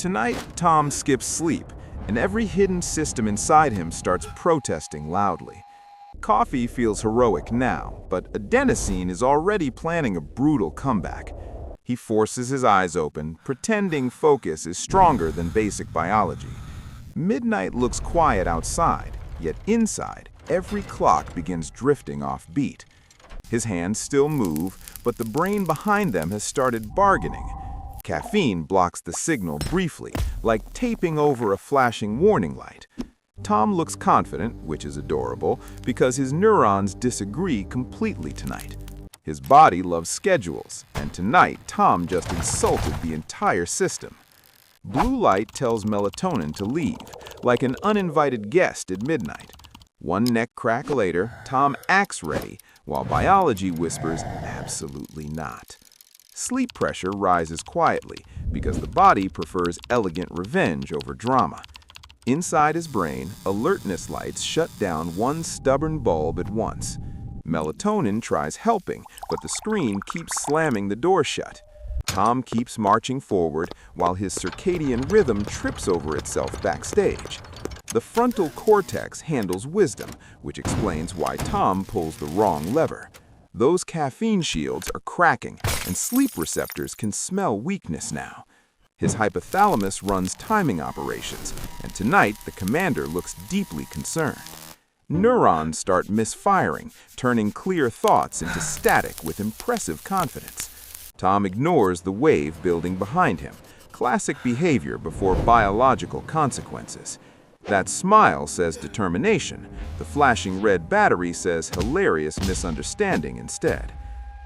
Tonight, Tom skips sleep, and every hidden system inside him starts protesting loudly. Coffee feels heroic now, but adenosine is already planning a brutal comeback. He forces his eyes open, pretending focus is stronger than basic biology. Midnight looks quiet outside, yet inside, every clock begins drifting off beat. His hands still move, but the brain behind them has started bargaining. Caffeine blocks the signal briefly, like taping over a flashing warning light. Tom looks confident, which is adorable, because his neurons disagree completely tonight. His body loves schedules, and tonight Tom just insulted the entire system. Blue light tells melatonin to leave, like an uninvited guest at midnight. One neck crack later, Tom acts ready, while biology whispers, absolutely not. Sleep pressure rises quietly, because the body prefers elegant revenge over drama. Inside his brain, alertness lights shut down one stubborn bulb at once. Melatonin tries helping, but the screen keeps slamming the door shut. Tom keeps marching forward while his circadian rhythm trips over itself backstage. The frontal cortex handles wisdom, which explains why Tom pulls the wrong lever. Those caffeine shields are cracking, and sleep receptors can smell weakness now. His hypothalamus runs timing operations, and tonight the commander looks deeply concerned. Neurons start misfiring, turning clear thoughts into static with impressive confidence. Tom ignores the wave building behind him, classic behavior before biological consequences. That smile says determination. The flashing red battery says hilarious misunderstanding instead.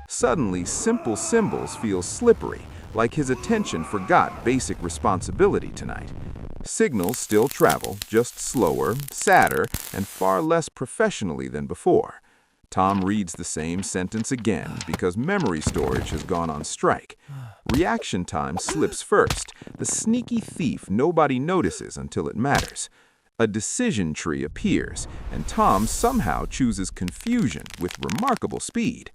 Suddenly, simple symbols feel slippery, like his attention forgot basic responsibility tonight. Signals still travel, just slower, sadder, and far less professionally than before. Tom reads the same sentence again because memory storage has gone on strike. Reaction time slips first, the sneaky thief nobody notices until it matters. A decision tree appears, and Tom somehow chooses confusion with remarkable speed.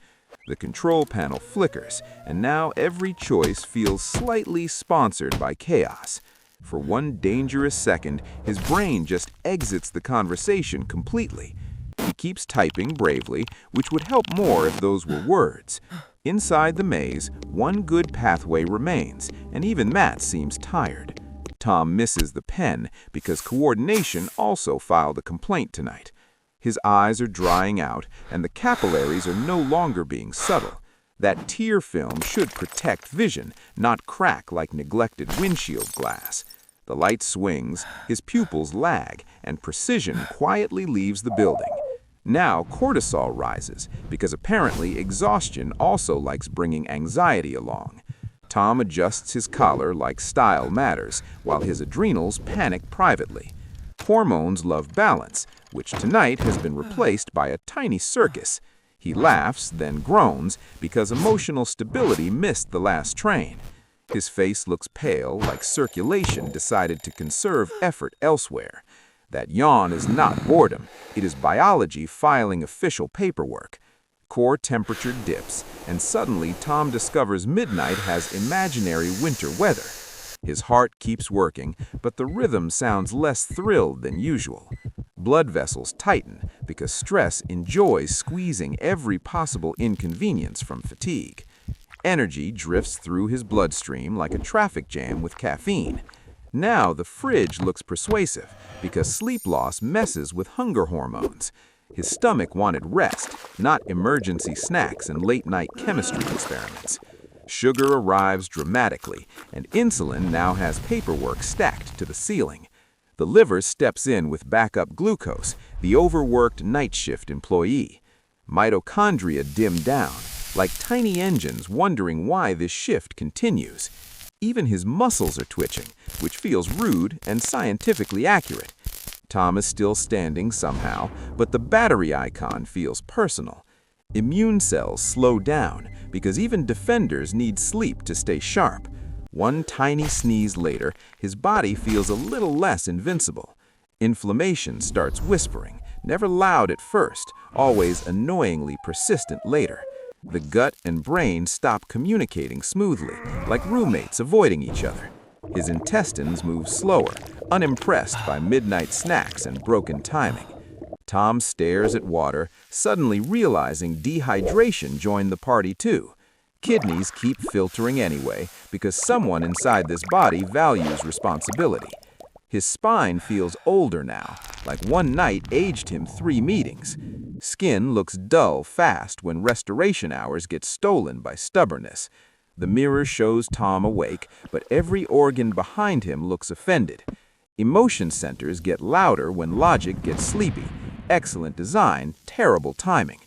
The control panel flickers, and now every choice feels slightly sponsored by chaos. For one dangerous second, his brain just exits the conversation completely. He keeps typing bravely, which would help more if those were words. Inside the maze, one good pathway remains, and even that seems tired. Tom misses the pen because coordination also filed a complaint tonight. His eyes are drying out, and the capillaries are no longer being subtle. That tear film should protect vision, not crack like neglected windshield glass. The light swings, his pupils lag, and precision quietly leaves the building. Now cortisol rises, because apparently exhaustion also likes bringing anxiety along. Tom adjusts his collar like style matters, while his adrenals panic privately. Hormones love balance, which tonight has been replaced by a tiny circus. He laughs, then groans, because emotional stability missed the last train. His face looks pale, like circulation decided to conserve effort elsewhere. That yawn is not boredom, it is biology filing official paperwork. Core temperature dips, and suddenly Tom discovers midnight has imaginary winter weather. His heart keeps working, but the rhythm sounds less thrilled than usual. Blood vessels tighten because stress enjoys squeezing every possible inconvenience from fatigue. Energy drifts through his bloodstream like a traffic jam with caffeine. Now the fridge looks persuasive because sleep loss messes with hunger hormones. His stomach wanted rest, not emergency snacks and late-night chemistry experiments. Sugar arrives dramatically, and insulin now has paperwork stacked to the ceiling. The liver steps in with backup glucose, the overworked night shift employee. Mitochondria dim down, like tiny engines wondering why this shift continues. Even his muscles are twitching, which feels rude and scientifically accurate. Tom is still standing somehow, but the battery icon feels personal. Immune cells slow down because even defenders need sleep to stay sharp. One tiny sneeze later, his body feels a little less invincible. Inflammation starts whispering, never loud at first, always annoyingly persistent later. The gut and brain stop communicating smoothly, like roommates avoiding each other. His intestines move slower, unimpressed by midnight snacks and broken timing. Tom stares at water, suddenly realizing dehydration joined the party too. Kidneys keep filtering anyway because someone inside this body values responsibility. His spine feels older now, like one night aged him 3 meetings. Skin looks dull fast when restoration hours get stolen by stubbornness. The mirror shows Tom awake, but every organ behind him looks offended. Emotion centers get louder when logic gets sleepy. Excellent design, terrible timing.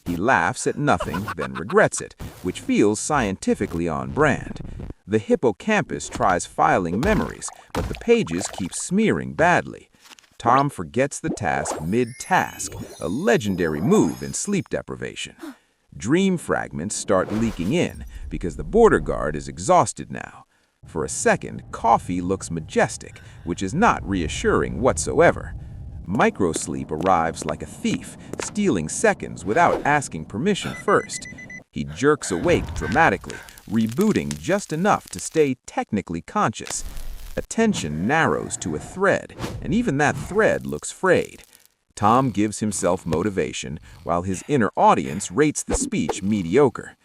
He laughs at nothing, then regrets it, which feels scientifically on brand. The hippocampus tries filing memories, but the pages keep smearing badly. Tom forgets the task mid-task, a legendary move in sleep deprivation. Dream fragments start leaking in because the border guard is exhausted now. For a second, coffee looks majestic, which is not reassuring whatsoever. Microsleep arrives like a thief, stealing seconds without asking permission first. He jerks awake dramatically, rebooting just enough to stay technically conscious. Attention narrows to a thread, and even that thread looks frayed. Tom gives himself motivation, while his inner audience rates the speech mediocre.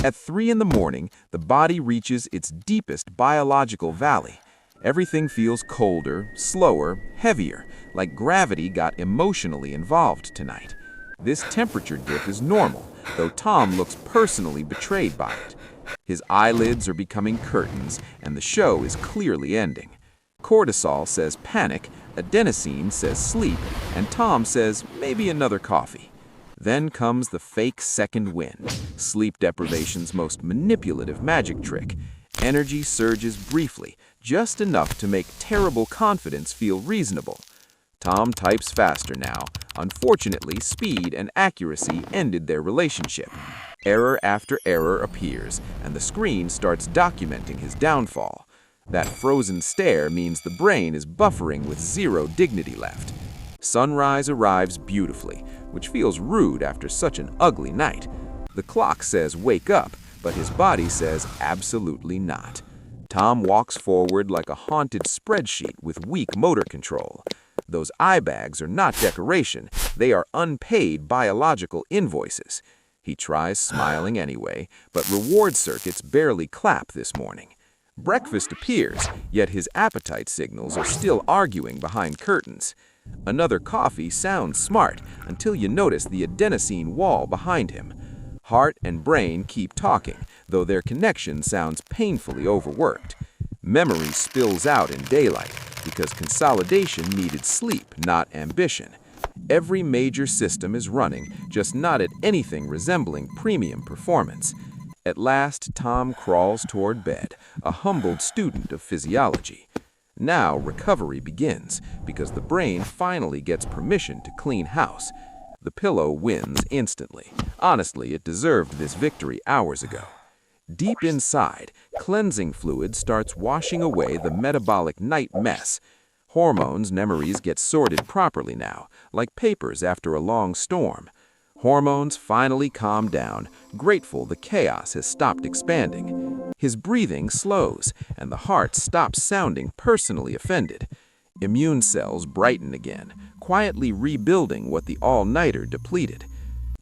At 3 in the morning, the body reaches its deepest biological valley. Everything feels colder, slower, heavier, like gravity got emotionally involved tonight. This temperature dip is normal, though Tom looks personally betrayed by it. His eyelids are becoming curtains, and the show is clearly ending. Cortisol says panic, adenosine says sleep, and Tom says maybe another coffee. Then comes the fake second wind, sleep deprivation's most manipulative magic trick. Energy surges briefly, just enough to make terrible confidence feel reasonable. Tom types faster now. Unfortunately, speed and accuracy ended their relationship. Error after error appears, and the screen starts documenting his downfall. That frozen stare means the brain is buffering with zero dignity left. Sunrise arrives beautifully, which feels rude after such an ugly night. The clock says wake up, but his body says absolutely not. Tom walks forward like a haunted spreadsheet with weak motor control. Those eye bags are not decoration, they are unpaid biological invoices. He tries smiling anyway, but reward circuits barely clap this morning. Breakfast appears, yet his appetite signals are still arguing behind curtains. Another coffee sounds smart until you notice the adenosine wall behind him. Heart and brain keep talking, though their connection sounds painfully overworked. Memory spills out in daylight because consolidation needed sleep, not ambition. Every major system is running, just not at anything resembling premium performance. At last, Tom crawls toward bed, a humbled student of physiology. Now recovery begins, because the brain finally gets permission to clean house. The pillow wins instantly. Honestly, it deserved this victory hours ago. Deep inside, cleansing fluid starts washing away the metabolic night mess. Hormones' memories get sorted properly now, like papers after a long storm. Hormones finally calm down, grateful the chaos has stopped expanding. His breathing slows, and the heart stops sounding personally offended. Immune cells brighten again, quietly rebuilding what the all-nighter depleted.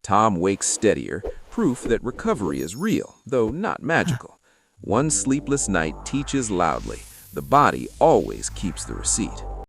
Tom wakes steadier, proof that recovery is real, though not magical. One sleepless night teaches loudly, the body always keeps the receipt.